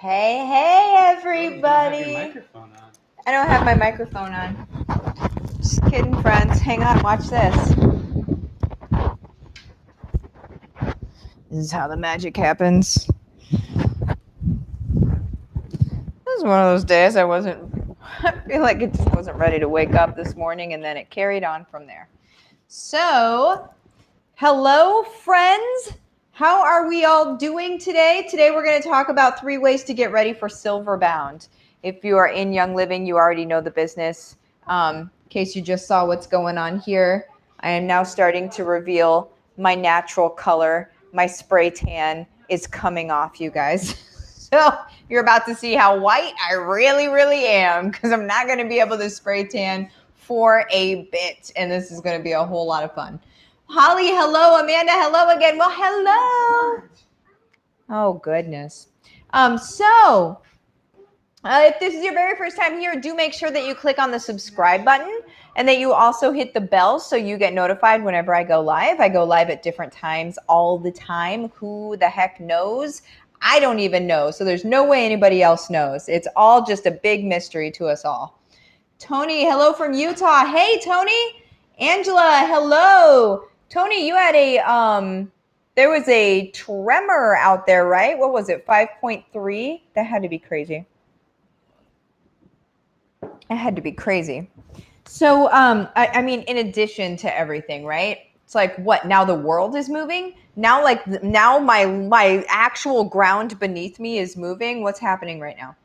Hey, hey, everybody. You don't have your microphone on. I don't have my microphone on. Just kidding, friends. Hang on, watch this. This is how the magic happens. This is one of those days I feel like it just wasn't ready to wake up this morning, and then it carried on from there. So, hello, friends. How are we all doing today? Today we're going to talk about 3 ways to get ready for Silverbound. If you are in Young Living, you already know the business. In case you just saw what's going on here, I am now starting to reveal my natural color. My spray tan is coming off, you guys. So you're about to see how white I really, really am, because I'm not going to be able to spray tan for a bit. And this is going to be a whole lot of fun. Holly, hello. Amanda, hello again. Well, hello. Oh, goodness. If this is your very first time here, do make sure that you click on the subscribe button and that you also hit the bell so you get notified whenever I go live. I go live at different times all the time. Who the heck knows? I don't even know. So there's no way anybody else knows. It's all just a big mystery to us all. Tony, hello from Utah. Hey, Tony. Angela, hello. Tony, you had there was a tremor out there, right? What was it, 5.3? That had to be crazy. It had to be crazy. So, I mean, in addition to everything, right? It's like, what, now the world is moving? Now my actual ground beneath me is moving? What's happening right now?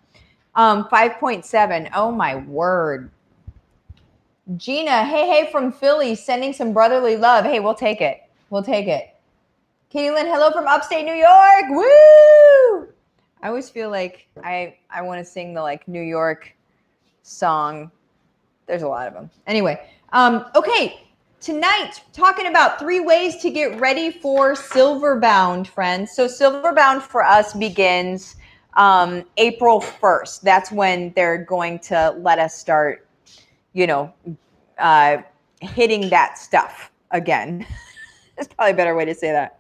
5.7. Oh, my word. Gina, hey, from Philly, sending some brotherly love. Hey, we'll take it. We'll take it. Caitlin, hello from upstate New York. Woo! I always feel like I want to sing the New York song. There's a lot of them. Anyway, okay. Tonight, talking about 3 ways to get ready for Silverbound, friends. So Silverbound for us begins April 1st. That's when they're going to let us start hitting that stuff again. That's probably a better way to say that.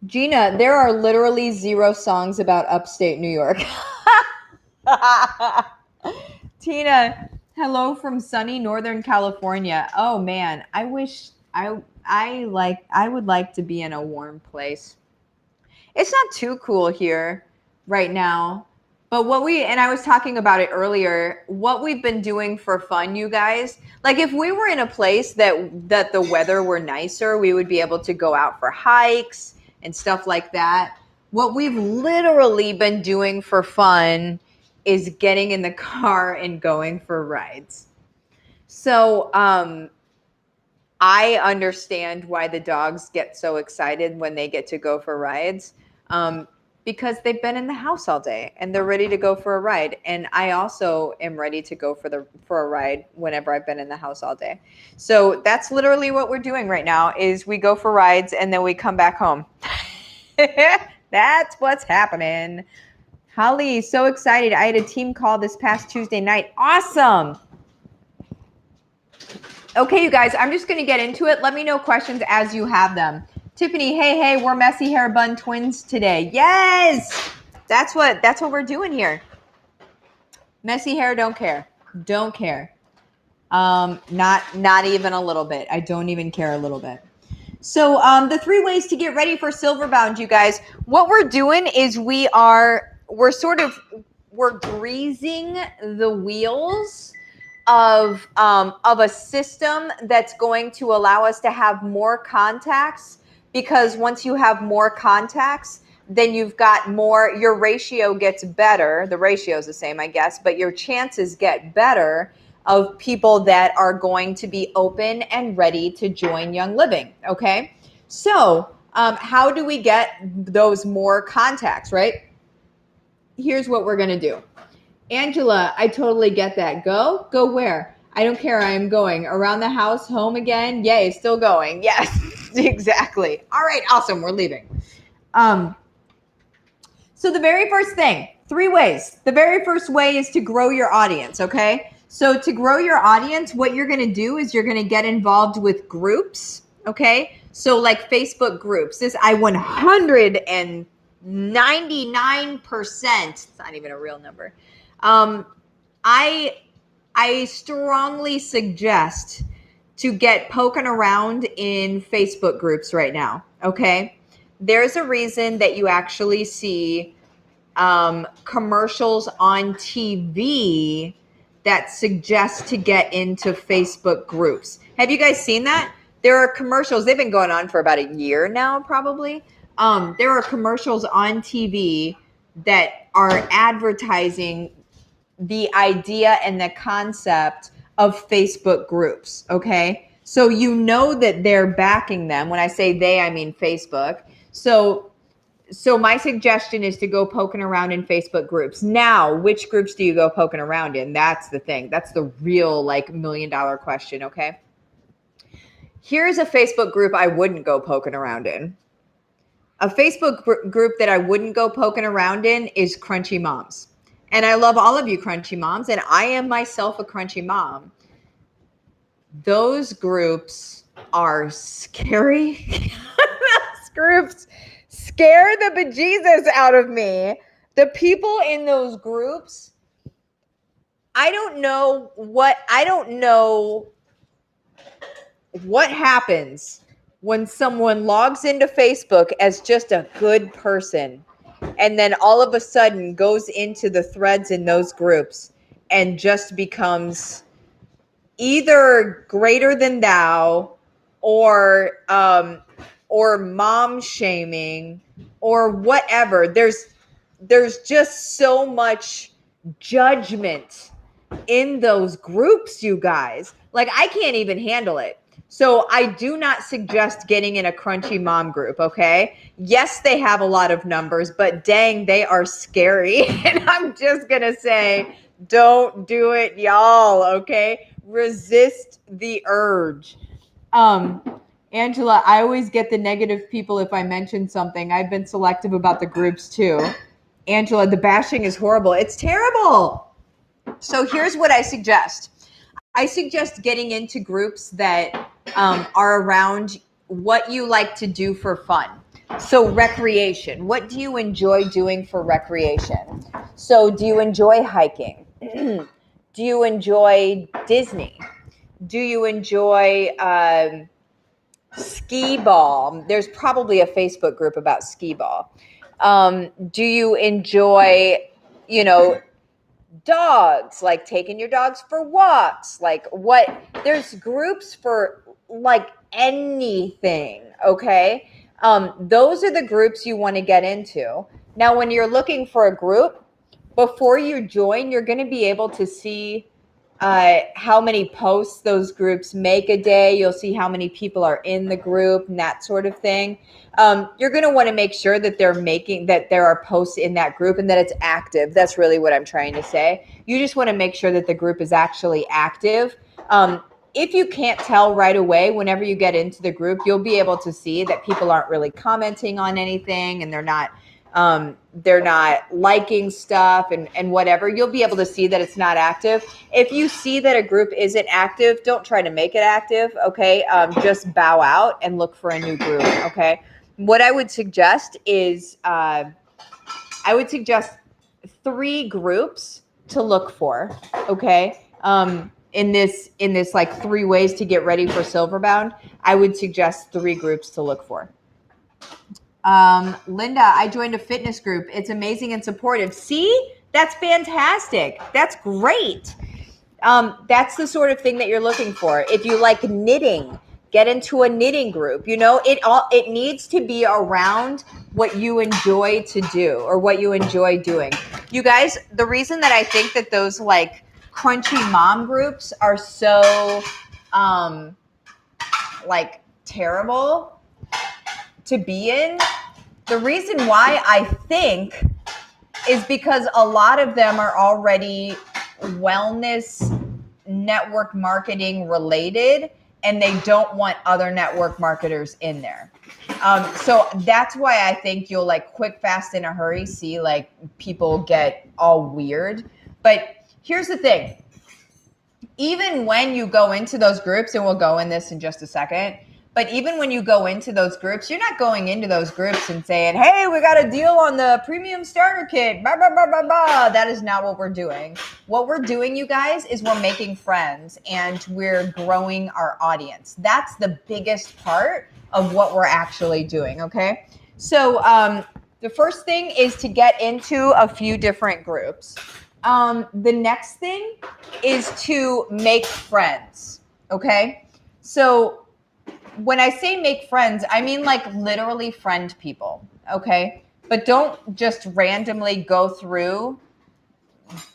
Gina, there are literally 0 songs about upstate New York. Tina, hello from sunny Northern California. Oh man, I wish I would like to be in a warm place. It's not too cool here right now. But I was talking about it earlier, what we've been doing for fun, you guys, if we were in a place that the weather were nicer, we would be able to go out for hikes and stuff like that. What we've literally been doing for fun is getting in the car and going for rides. So I understand why the dogs get so excited when they get to go for rides. Because they've been in the house all day and they're ready to go for a ride. And I also am ready to go for a ride whenever I've been in the house all day. So that's literally what we're doing right now is we go for rides and then we come back home. That's what's happening. Holly, so excited. I had a team call this past Tuesday night. Awesome. Okay, you guys, I'm just going to get into it. Let me know questions as you have them. Tiffany, hey, we're messy hair bun twins today. Yes, that's what we're doing here. Messy hair, don't care. Not even a little bit. I don't even care a little bit. So the 3 ways to get ready for Silverbound, you guys. What we're doing is we're greasing the wheels of a system that's going to allow us to have more contacts. Because once you have more contacts, then you've got more, your ratio gets better. The ratio is the same, I guess, but your chances get better of people that are going to be open and ready to join Young Living, okay? So how do we get those more contacts, right? Here's what we're going to do. Angela, I totally get that. Go where? I don't care. I am going around the house, home again. Yay, still going. Yes, exactly. All right, awesome. We're leaving. So the very first thing, 3 ways. The very first way is to grow your audience, okay? So to grow your audience, what you're going to do is you're going to get involved with groups, okay? So like Facebook groups. This I 100% 99%, it's not even a real number. I strongly suggest to get poking around in Facebook groups right now, okay? There's a reason that you actually see commercials on TV that suggest to get into Facebook groups. Have you guys seen that? There are commercials. They've been going on for about a year now, probably. There are commercials on TV that are advertising the idea and the concept of Facebook groups, okay? So you know that they're backing them. When I say they, I mean Facebook. So my suggestion is to go poking around in Facebook groups. Now, which groups do you go poking around in? That's the thing. That's the real like $1 million question, okay? Here's a Facebook group I wouldn't go poking around in. A Facebook group that I wouldn't go poking around in is Krejci Moms. And I love all of you Krejci Moms, and I am myself a Krejci mom. Those groups are scary. Those groups scare the bejesus out of me. The people in those groups, I don't know what happens when someone logs into Facebook as just a good person and then all of a sudden goes into the threads in those groups and just becomes either greater than thou or mom shaming or whatever. There's just so much judgment in those groups, you guys. Like, I can't even handle it. So I do not suggest getting in a Krejci Mom group, okay? Yes, they have a lot of numbers, but dang, they are scary. And I'm just going to say, don't do it, y'all, okay? Resist the urge. Angela, I always get the negative people if I mention something. I've been selective about the groups too. Angela, the bashing is horrible. It's terrible. So here's what I suggest. I suggest getting into groups that are around what you like to do for fun. So recreation. What do you enjoy doing for recreation? So do you enjoy hiking? Do you enjoy Disney? Do you enjoy skee ball? There's probably a Facebook group about skee ball. Do you enjoy, dogs, like taking your dogs for walks? Like there's groups for like anything, okay? Those are the groups you want to get into. Now, when you're looking for a group, before you join, you're going to be able to see how many posts those groups make a day. You'll see how many people are in the group and that sort of thing. You're going to want to make sure that there are posts in that group and that it's active. That's really what I'm trying to say. You just want to make sure that the group is actually active. If you can't tell right away, whenever you get into the group, you'll be able to see that people aren't really commenting on anything and they're not liking stuff and whatever. You'll be able to see that it's not active. If you see that a group isn't active, don't try to make it active, okay? Just bow out and look for a new group, okay? What I would suggest is I would suggest 3 groups to look for, okay? In this like 3 ways to get ready for Silverbound, I would suggest 3 groups to look for. Linda, I joined a fitness group. It's amazing and supportive. See, that's fantastic. That's great. That's the sort of thing that you're looking for. If you like knitting, get into a knitting group. It needs to be around what you enjoy to do or what you enjoy doing. You guys, the reason that I think that those like Krejci Mom groups are so like terrible to be in, the reason why I think is because a lot of them are already wellness network marketing related and they don't want other network marketers in there. So that's why I think you'll like quick, fast, in a hurry see like people get all weird. But here's the thing. Even when you go into those groups, and we'll go in this in just a second, But even when you go into those groups, you're not going into those groups and saying, hey, we got a deal on the premium starter kit, blah, blah, blah, blah, blah. That is not what we're doing. What we're doing, you guys, is we're making friends and we're growing our audience. That's the biggest part of what we're actually doing, okay? So the first thing is to get into a few different groups. The next thing is to make friends, okay? So when I say make friends, I mean like literally friend people, okay? But don't just randomly go through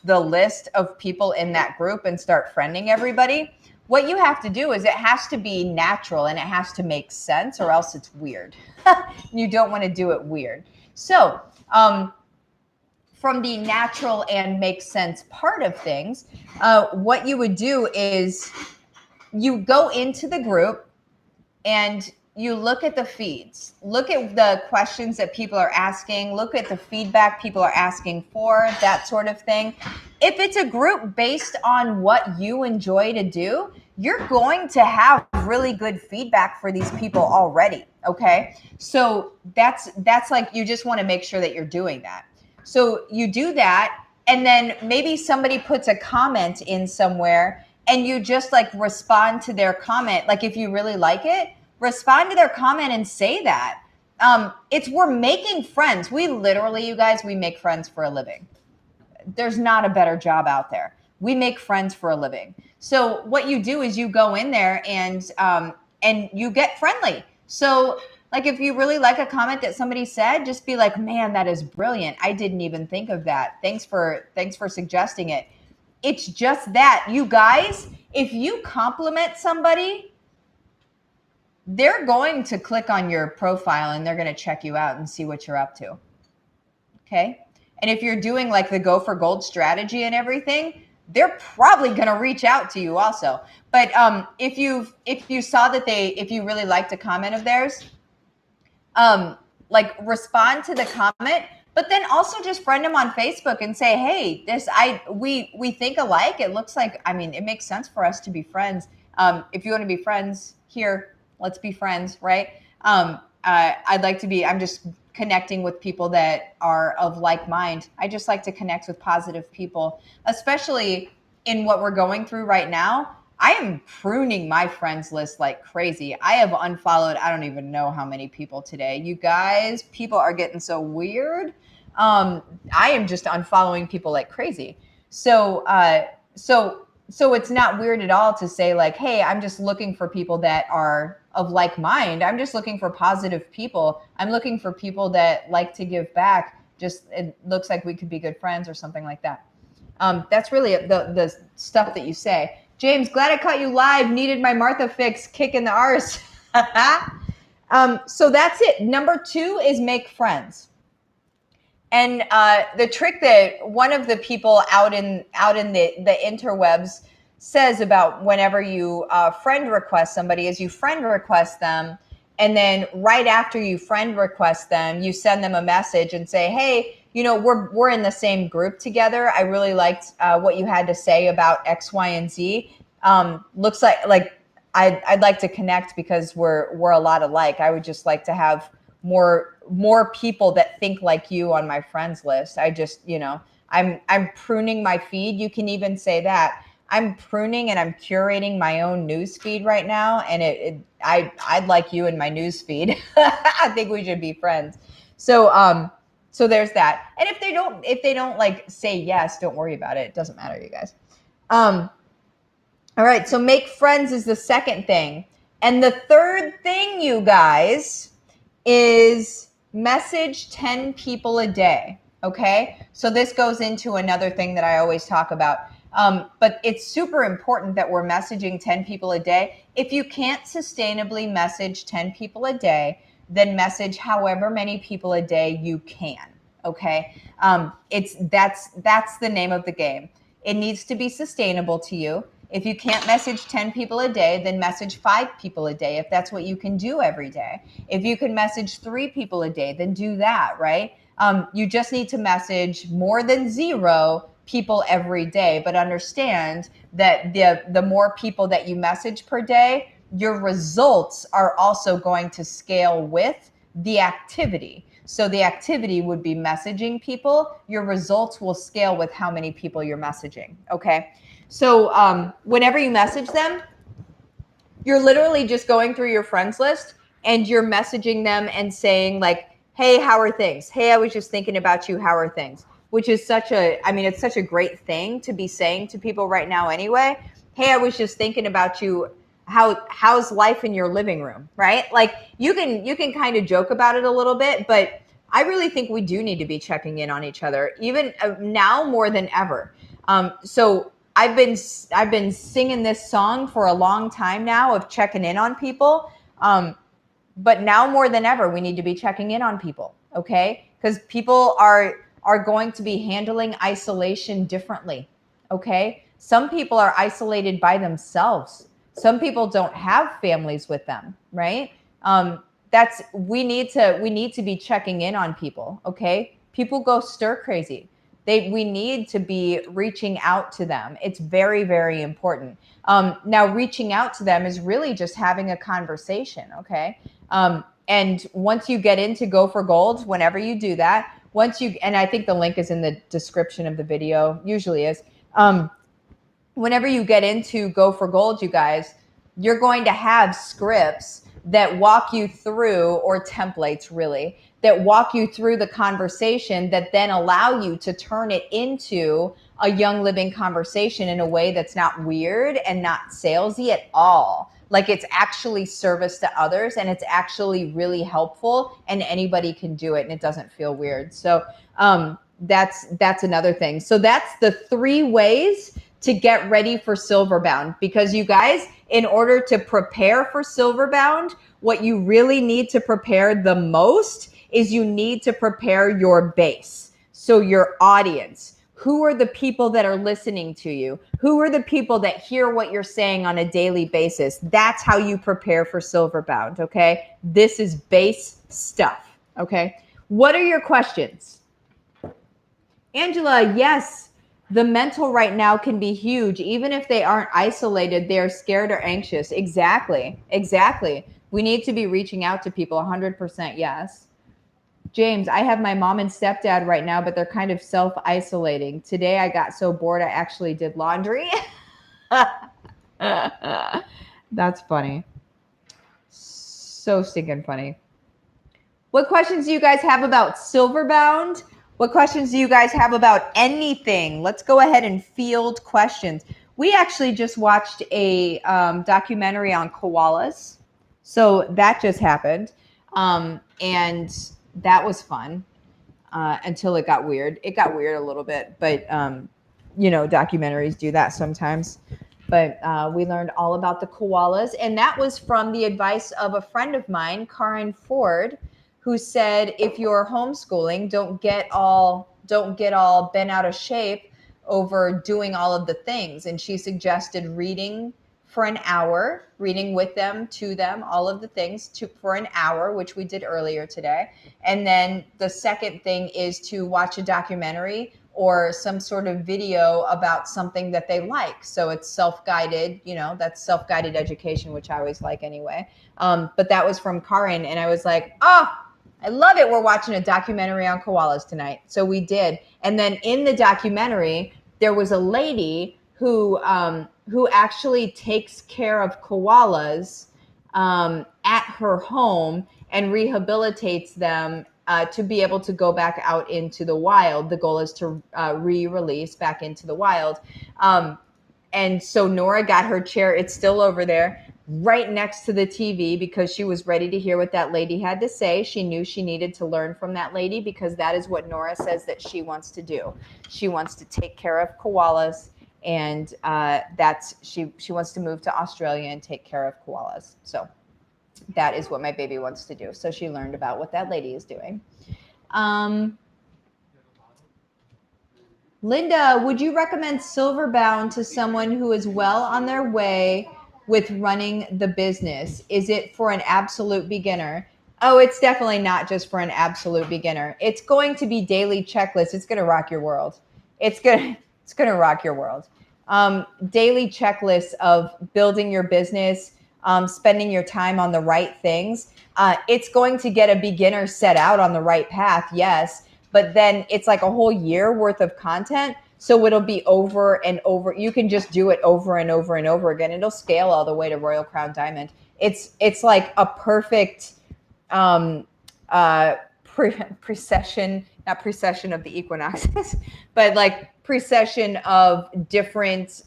the list of people in that group and start friending everybody. What you have to do is it has to be natural and it has to make sense, or else it's weird. You don't want to do it weird. So from the natural and make sense part of things, what you would do is you go into the group and you look at the feeds, look at the questions that people are asking, look at the feedback people are asking for, that sort of thing. If it's a group based on what you enjoy to do, you're going to have really good feedback for these people already, okay? So that's like, you just want to make sure that you're doing that. So you do that, and then maybe somebody puts a comment in somewhere and you just like respond to their comment. Like if you really like it, respond to their comment and say that. We're making friends. We literally, you guys, we make friends for a living. There's not a better job out there. We make friends for a living. So what you do is you go in there and you get friendly. So like if you really like a comment that somebody said, just be like, man, that is brilliant. I didn't even think of that. Thanks for suggesting it. It's just that, you guys, if you compliment somebody, they're going to click on your profile and they're going to check you out and see what you're up to. Okay. And if you're doing like the go for gold strategy and everything, they're probably going to reach out to you also. But if you saw that if you really liked a comment of theirs, like respond to the comment, but then also just friend them on Facebook and say, hey, we think alike. It looks like, it makes sense for us to be friends. If you want to be friends here, let's be friends, right? I'm just connecting with people that are of like mind. I just like to connect with positive people, especially in what we're going through right now. I am pruning my friends list like crazy. I have unfollowed, I don't even know how many people today. You guys, people are getting so weird. I am just unfollowing people like crazy. So it's not weird at all to say like, hey, I'm just looking for people that are of like mind. I'm just looking for positive people. I'm looking for people that like to give back. Just, it looks like we could be good friends or something like that. That's really the stuff that you say. James, glad I caught you live. Needed my Martha fix, kick in the arse. So that's it. Number 2 is make friends. And the trick that one of the people out in the interwebs says about whenever you friend request somebody is you friend request them, and then right after you friend request them, you send them a message and say, hey, we're in the same group together. I really liked what you had to say about X, Y, and Z. Looks like I'd like to connect because we're a lot alike. I would just like to have more people that think like you on my friends list. I just, I'm pruning my feed. You can even say that. I'm pruning and I'm curating my own news feed right now, and I'd like you in my news feed. I think we should be friends. So there's that. And if they don't like say yes, don't worry about it. It doesn't matter, you guys. All right. So make friends is the second thing. And the third thing, you guys, is message 10 people a day. Okay. So this goes into another thing that I always talk about. But it's super important that we're messaging 10 people a day. If you can't sustainably message 10 people a day, then message however many people a day you can. Okay. That's the name of the game. It needs to be sustainable to you. If you can't message 10 people a day, then message 5 people a day if that's what you can do every day. If you can message 3 people a day, then do that, right? You just need to message more than 0 people every day, but understand that the more people that you message per day, your results are also going to scale with the activity. So the activity would be messaging people. Your results will scale with how many people you're messaging. Okay. So whenever you message them, you're literally just going through your friends list and you're messaging them and saying like, hey, how are things? Hey, I was just thinking about you. How are things? Which is it's such a great thing to be saying to people right now anyway. Hey, I was just thinking about you. How's life in your living room, right? Like you can kind of joke about it a little bit, but I really think we do need to be checking in on each other, even now more than ever. So I've been singing this song for a long time now of checking in on people. But now more than ever, we need to be checking in on people, okay? Because people are going to be handling isolation differently, okay? Some people are isolated by themselves. Some people don't have families with them, right? We need to be checking in on people, okay? People go stir crazy. We need to be reaching out to them. It's very, very important. Now, reaching out to them is really just having a conversation, okay? And once you get into Go for Gold, whenever you do that, and I think the link is in the description of the video, usually is. Whenever you get into Go for Gold, you guys, you're going to have scripts that walk you through, or templates really, that walk you through the conversation that then allow you to turn it into a Young Living conversation in a way that's not weird and not salesy at all. Like it's actually service to others and it's actually really helpful and anybody can do it and it doesn't feel weird. So that's another thing. So that's the 3 ways to get ready for Silverbound, because you guys, in order to prepare for Silverbound, what you really need to prepare the most is you need to prepare your base. So your audience. Who are the people that are listening to you? Who are the people that hear what you're saying on a daily basis? That's how you prepare for Silverbound, okay? This is base stuff, okay? What are your questions? Angela, yes, the mental right now can be huge. Even if they aren't isolated, they're scared or anxious. Exactly. We need to be reaching out to people, 100% yes. James, I have my mom and stepdad right now, but they're kind of self-isolating. Today I got so bored I actually did laundry. That's funny. So stinking funny. What questions do you guys have about Silverbound? What questions do you guys have about anything? Let's go ahead and field questions. We actually just watched a documentary on koalas. So that just happened. And that was fun until it got weird. It got weird a little bit, but documentaries do that sometimes. But we learned all about the koalas, and that was from the advice of a friend of mine, Karen Ford, who said, if you're homeschooling, don't get all bent out of shape over doing all of the things. And she suggested reading for an hour, reading with them, to them, all of the things for an hour, which we did earlier today. And then the second thing is to watch a documentary or some sort of video about something that they like. So it's self-guided, that's self-guided education, which I always like anyway. But that was from Karen. And I was like, oh, I love it. We're watching a documentary on koalas tonight. So we did. And then in the documentary, there was a lady who actually takes care of koalas at her home and rehabilitates them to be able to go back out into the wild. The goal is to re-release back into the wild. And so Nora got her chair. It's still over there right next to the TV because she was ready to hear what that lady had to say. She knew she needed to learn from that lady because that is what Nora says that she wants to do. She wants to take care of koalas, and she wants to move to Australia and take care of koalas. So that is what my baby wants to do. So she learned about what that lady is doing. Linda, would you recommend Silverbound to someone who is well on their way with running the business? Is it for an absolute beginner? Oh, it's definitely not just for an absolute beginner. It's going to be daily checklists. It's going to rock your world. It's going to rock your world. Daily checklists of building your business, spending your time on the right things. It's going to get a beginner set out on the right path, yes, but then it's like a whole year worth of content. So it'll be over and over. You can just do it over and over and over again. It'll scale all the way to Royal Crown Diamond. It's like a perfect precession, not precession of the equinoxes, but like precession of different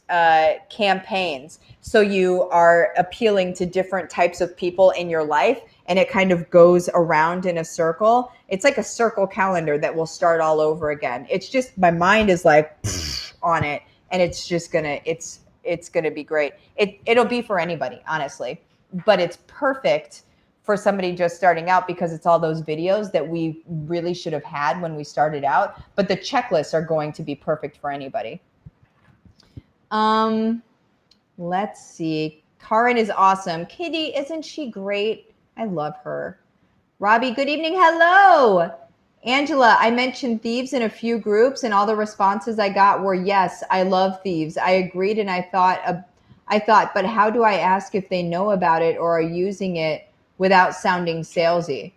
campaigns. So you are appealing to different types of people in your life, and it kind of goes around in a circle. It's like a circle calendar that will start all over again. It's just, my mind is like on it, and it's just gonna, it's gonna be great. It'll be for anybody, honestly, but it's perfect for somebody just starting out because it's all those videos that we really should have had when we started out. But the checklists are going to be perfect for anybody. Let's see. Karen is awesome. Kitty, isn't she great? I love her. Robbie, good evening. Hello. Angela, I mentioned thieves in a few groups, and all the responses I got were, yes, I love thieves. I agreed, and I thought, but how do I ask if they know about it or are using it without sounding salesy?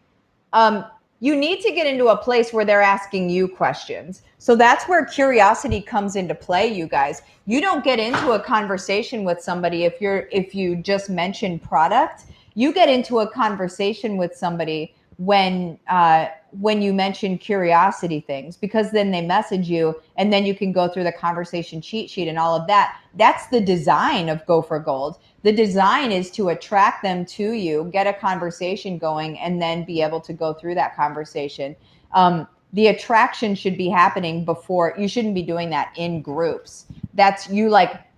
You need to get into a place where they're asking you questions. So that's where curiosity comes into play, you guys. You don't get into a conversation with somebody if you just mention product. You get into a conversation with somebody when you mention curiosity things, because then they message you, and then you can go through the conversation cheat sheet and all of that. That's the design of Go for Gold. The design is to attract them to you, get a conversation going, and then be able to go through that conversation. The attraction should be happening before. You shouldn't be doing that in groups. That's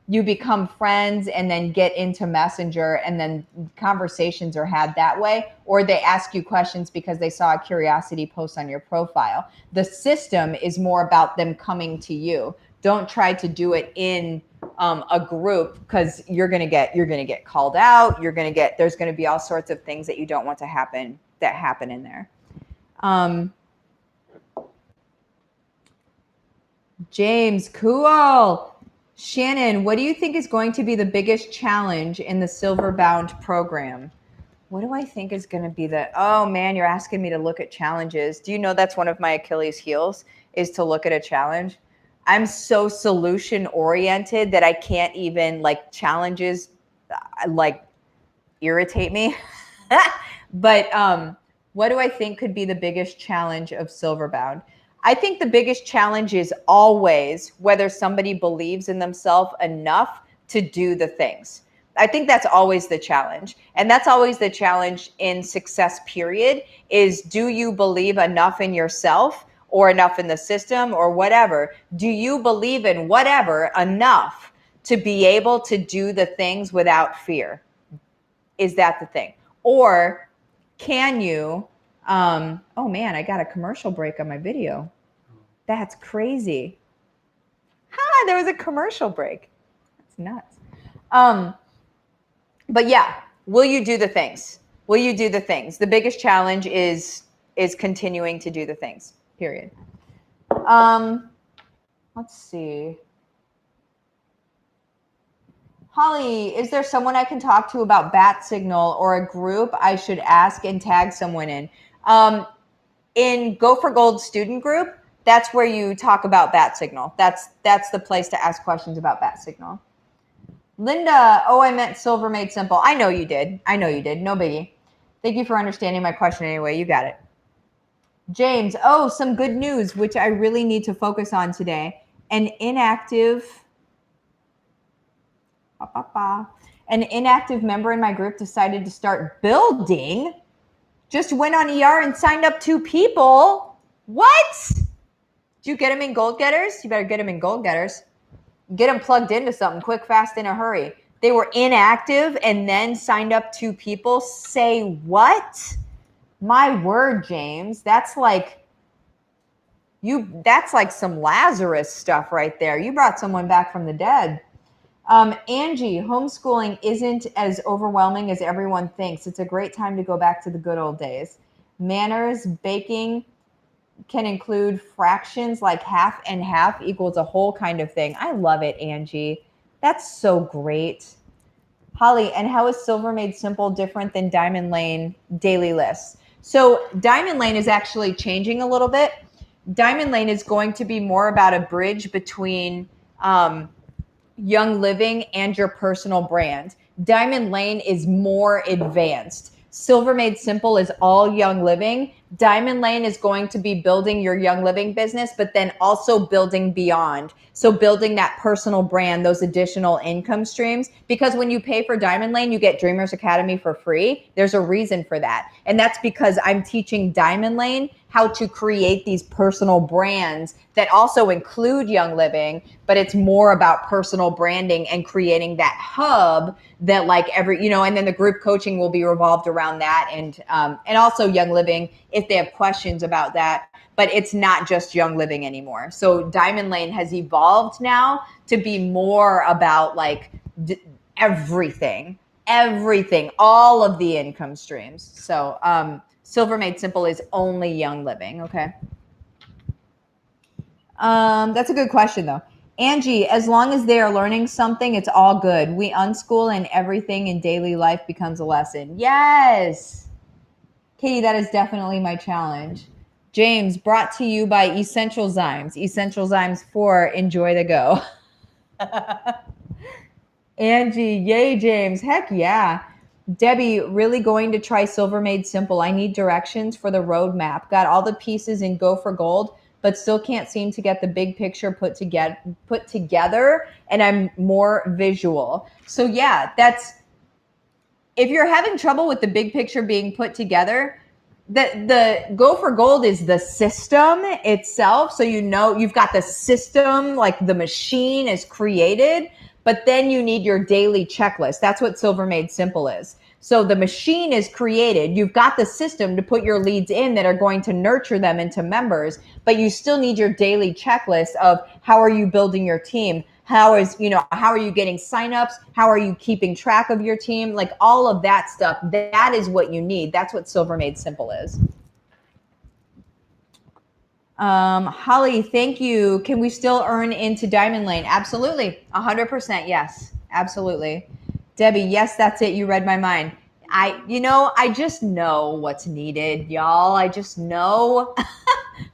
you become friends and then get into Messenger, and then conversations are had that way, or they ask you questions because they saw a curiosity post on your profile. The system is more about them coming to you. Don't try to do it in a group, because you're gonna get called out. There's gonna be all sorts of things that you don't want to happen in there. James, cool. Shannon, what do you think is going to be the biggest challenge in the Silverbound program? What do I think is going to be oh man, you're asking me to look at challenges. Do you know that's one of my Achilles heels, is to look at a challenge? I'm so solution oriented that I can't even, like, challenges like irritate me. But what do I think could be the biggest challenge of Silverbound? I think the biggest challenge is always whether somebody believes in themselves enough to do the things. I think that's always the challenge. And that's always the challenge in success, period, is, do you believe enough in yourself or enough in the system or whatever? Do you believe in whatever enough to be able to do the things without fear? Is that the thing? Or can you, oh man, I got a commercial break on my video. That's crazy. There was a commercial break. That's nuts. But yeah, will you do the things? Will you do the things? The biggest challenge is continuing to do the things, period. Let's see. Holly, is there someone I can talk to about Bat Signal, or a group I should ask and tag someone in? In Go for Gold student group, that's where you talk about Bat Signal. That's the place to ask questions about Bat Signal. Linda, oh, I meant Silver Made Simple. I know you did. No biggie. Thank you for understanding my question anyway. You got it. James, oh, some good news, which I really need to focus on today. An inactive member in my group decided to start building. Just went on ER and signed up 2 people. What? Did you get them in Gold Getters? You better get them in Gold Getters. Get them plugged into something quick, fast, in a hurry. They were inactive and then signed up 2 people. Say what? My word, James. That's like some Lazarus stuff right there. You brought someone back from the dead. Angie, homeschooling isn't as overwhelming as everyone thinks. It's a great time to go back to the good old days. Manners, baking can include fractions, like half and half equals a whole kind of thing. I love it, Angie. That's so great. Holly, and how is Silver Made Simple different than Diamond Lane daily lists? So Diamond Lane is actually changing a little bit. Diamond Lane is going to be more about a bridge between Young Living and your personal brand. Diamond Lane is more advanced. Silver Made Simple is all Young Living. Diamond Lane is going to be building your Young Living business, but then also building beyond. So building that personal brand, those additional income streams. Because when you pay for Diamond Lane, you get Dreamers Academy for free. There's a reason for that. And that's because I'm teaching Diamond Lane how to create these personal brands that also include Young Living, but it's more about personal branding and creating that hub that like every, you know, and then the group coaching will be revolved around that, and also Young Living if they have questions about that. But it's not just Young Living anymore. So Diamond Lane has evolved now to be more about like everything, all of the income streams. So Silver Made Simple is only Young Living. Okay. That's a good question though. Angie, as long as they are learning something, it's all good. We unschool and everything in daily life becomes a lesson. Yes. Katie, that is definitely my challenge. James, brought to you by Essential Zymes. Essential Zymes 4, enjoy the go. Angie, yay, James. Heck yeah. Debbie, really going to try Silver Made Simple. I need directions for the roadmap. Got all the pieces in Go for Gold, but still can't seem to get the big picture put together, and I'm more visual. So yeah, that's, if you're having trouble with the big picture being put together, the Go for Gold is the system itself. So you know you've got the system, like the machine is created, but then you need your daily checklist. That's what Silver Made Simple is. So the machine is created. You've got the system to put your leads in that are going to nurture them into members, but you still need your daily checklist of how are you building your team? How are you getting signups? How are you keeping track of your team? Like all of that stuff, that is what you need. That's what Silver Made Simple is. Holly, thank you. Can we still earn into Diamond Lane? Absolutely. 100%. Yes, absolutely. Debbie, yes, that's it. You read my mind. I just know what's needed, y'all. I just know.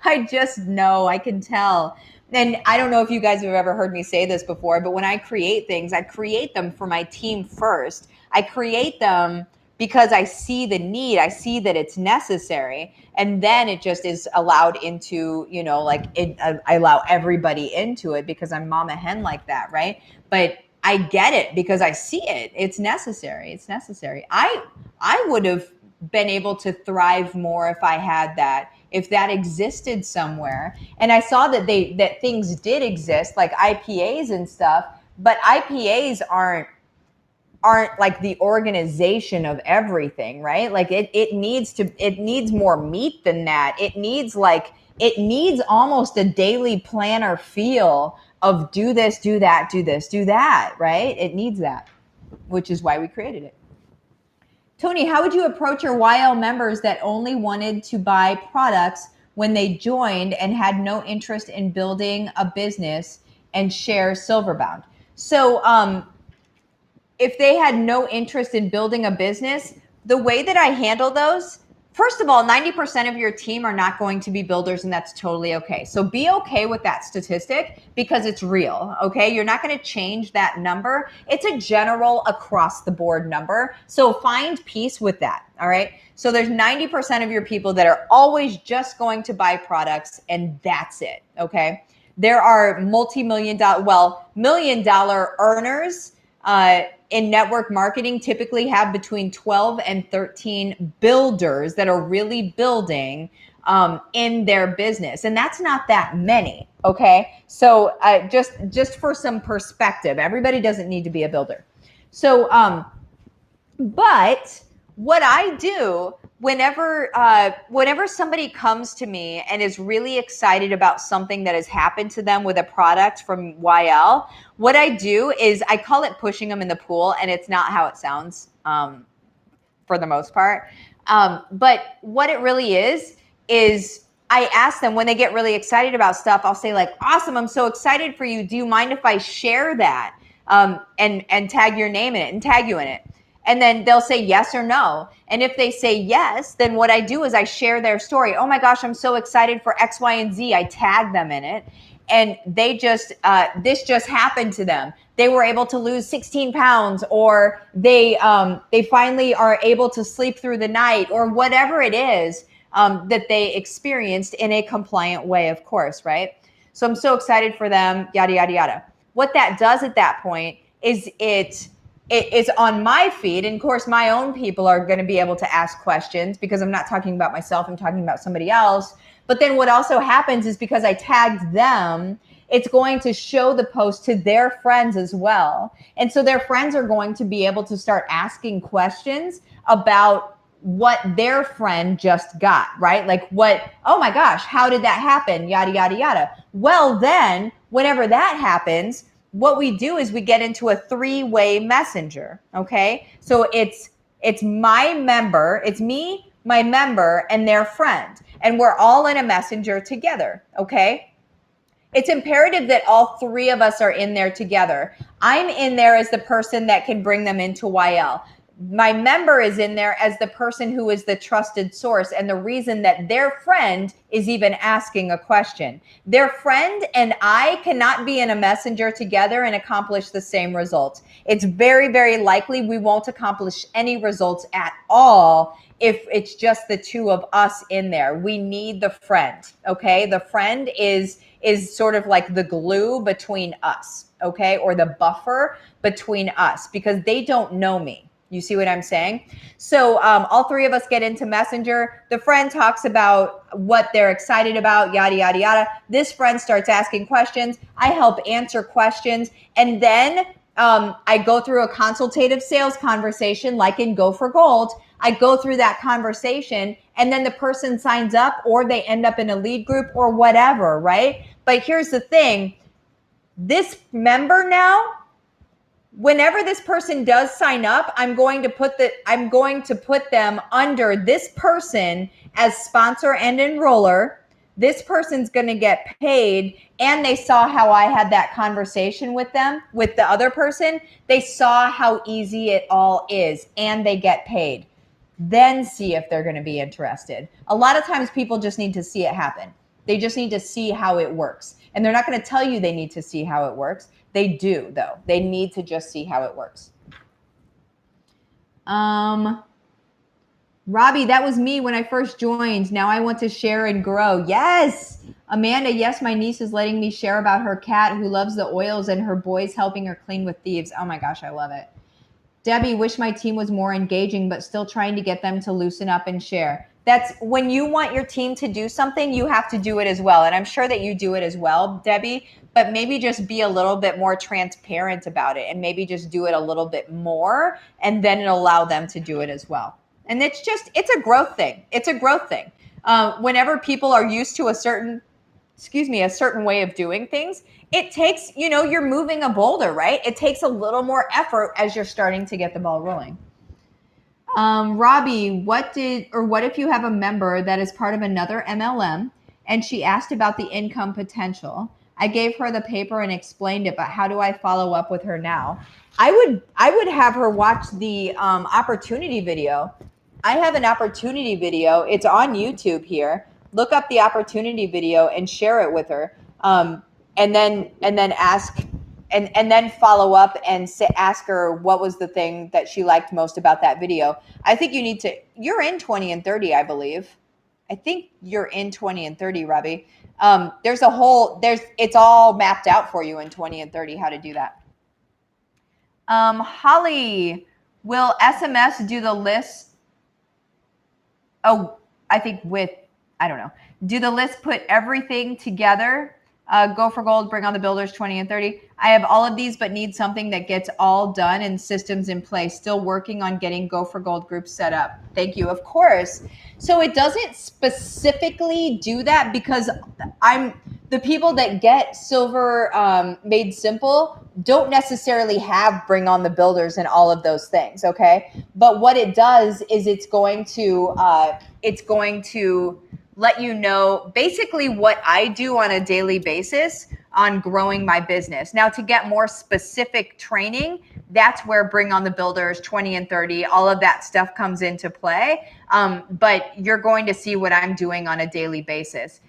I just know. I can tell. And I don't know if you guys have ever heard me say this before, but when I create things, I create them for my team first. I create them because I see the need. I see that it's necessary. And then it just is allowed into, I allow everybody into it because I'm mama hen like that, right? But I get it because I see it. It's necessary. It's necessary. I would have been able to thrive more if I had that, if that existed somewhere. And I saw that things did exist, like IPAs and stuff, but IPAs aren't like the organization of everything, right? Like it needs more meat than that. It needs almost a daily planner feel of do this, do that, do this, do that, right? It needs that, which is why we created it. Tony, how would you approach your YL members that only wanted to buy products when they joined and had no interest in building a business and share Silverbound? So if they had no interest in building a business, the way that I handle those, first of all, 90% of your team are not going to be builders, and that's totally okay. So be okay with that statistic because it's real, okay? You're not going to change that number. It's a general across the board number. So find peace with that, all right? So there's 90% of your people that are always just going to buy products, and that's it, okay? There are $1 million earners in network marketing typically have between 12 and 13 builders that are really building in their business. And that's not that many, okay? So just for some perspective, everybody doesn't need to be a builder. So, but what I do whenever somebody comes to me and is really excited about something that has happened to them with a product from YL, what I do is I call it pushing them in the pool, and it's not how it sounds for the most part. But what it really is I ask them when they get really excited about stuff, I'll say like, awesome, I'm so excited for you. Do you mind if I share that? and tag your name in it and tag you in it. And then they'll say yes or no. And if they say yes, then what I do is I share their story. Oh my gosh, I'm so excited for X, Y, and Z. I tag them in it. And they just, this just happened to them. They were able to lose 16 pounds, or they finally are able to sleep through the night, or whatever it is that they experienced in a compliant way, of course, right? So I'm so excited for them, yada, yada, yada. What that does at that point is it is on my feed. And of course, my own people are going to be able to ask questions, because I'm not talking about myself, I'm talking about somebody else. But then what also happens is, because I tagged them, it's going to show the post to their friends as well. And so their friends are going to be able to start asking questions about what their friend just got, right? Like, what, oh my gosh, how did that happen? Yada, yada, yada. Well, then whenever that happens, what we do is we get into a three-way messenger, okay? So it's my member, it's me, my member, and their friend. And we're all in a messenger together, okay? It's imperative that all three of us are in there together. I'm in there as the person that can bring them into YL. My member is in there as the person who is the trusted source and the reason that their friend is even asking a question. Their friend and I cannot be in a messenger together and accomplish the same results. It's very, very likely we won't accomplish any results at all if it's just the two of us in there. We need the friend, okay? The friend is sort of like the glue between us, okay? Or the buffer between us, because they don't know me. You see what I'm saying? So all three of us get into Messenger. The friend talks about what they're excited about, yada, yada, yada. This friend starts asking questions. I help answer questions. And then I go through a consultative sales conversation, like in Go for Gold. I go through that conversation, and then the person signs up, or they end up in a lead group or whatever, right? But here's the thing. This member now, whenever this person does sign up, I'm going to put them under this person as sponsor and enroller. This person's going to get paid, and they saw how I had that conversation with them, with the other person. They saw how easy it all is, and they get paid. Then see if they're going to be interested. A lot of times people just need to see it happen. They just need to see how it works. And they're not going to tell you they need to see how it works. They do, though. They need to just see how it works. Robbie, that was me when I first joined. Now I want to share and grow. Yes. Amanda, yes, my niece is letting me share about her cat who loves the oils and her boys helping her clean with thieves. Oh my gosh, I love it. Debbie, wish my team was more engaging, but still trying to get them to loosen up and share. That's when you want your team to do something, you have to do it as well. And I'm sure that you do it as well, Debbie, but maybe just be a little bit more transparent about it, and maybe just do it a little bit more, and then it'll allow them to do it as well. And it's a growth thing. It's a growth thing. Whenever people are used to a certain way of doing things, it takes, you're moving a boulder, right? It takes a little more effort as you're starting to get the ball rolling. Robbie, what if you have a member that is part of another MLM and she asked about the income potential? I gave her the paper and explained it, but how do I follow up with her now? I would have her watch the opportunity video. I have an opportunity video. It's on YouTube here. Look up the opportunity video and share it with her. And then ask, and then follow up and ask her what was the thing that she liked most about that video. I think you're in 20 and 30, I believe. I think you're in 20 and 30, Robbie. It's all mapped out for you in 20 and 30, how to do that. Holly, will SMS do the list? Oh, I think I don't know. Do the list put everything together? Go for Gold, bring on the builders 20 and 30. I have all of these, but need something that gets all done and systems in place. Still working on getting Go for Gold groups set up. Thank you. Of course. So it doesn't specifically do that, because the people that get Silver Made Simple don't necessarily have bring on the builders and all of those things. Okay. But what it does is it's going to let you know basically what I do on a daily basis. on growing my business. Now, to get more specific training, that's where Bring on the Builders, 20 and 30, all of that stuff comes into play. But you're going to see what I'm doing on a daily basis.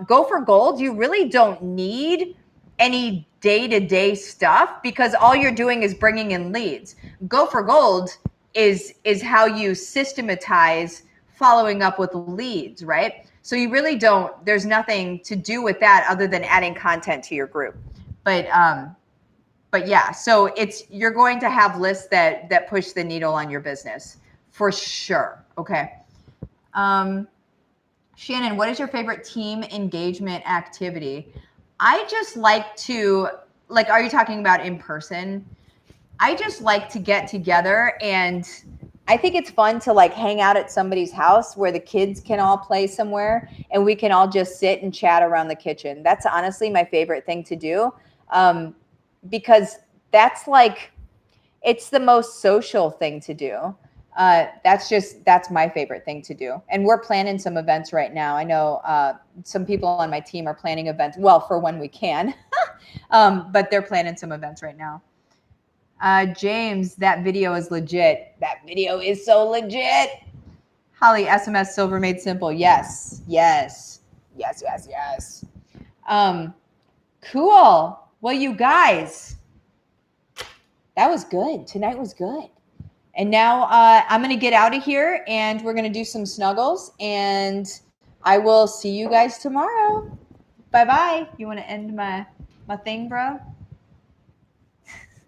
Go for Gold, you really don't need any day-to-day stuff because all you're doing is bringing in leads. Go for Gold is how you systematize following up with leads, right? So you really don't, there's nothing to do with that other than adding content to your group. But yeah, so you're going to have lists that push the needle on your business for sure. Okay. Shannon, what is your favorite team engagement activity? I just like to, like, are you talking about in person? I just like to get together, and I think it's fun to like hang out at somebody's house where the kids can all play somewhere and we can all just sit and chat around the kitchen. That's honestly my favorite thing to do, because that's like, it's the most social thing to do. That's my favorite thing to do. And we're planning some events right now. I know some people on my team are planning events, well, for when we can, but they're planning some events right now. James, that video is legit. That video is so legit. Holly, SMS Silver Made Simple. Yes. Cool. Well, you guys, that was good. Tonight was good. And now I'm going to get out of here and we're going to do some snuggles and I will see you guys tomorrow. Bye-bye. You want to end my thing, bro?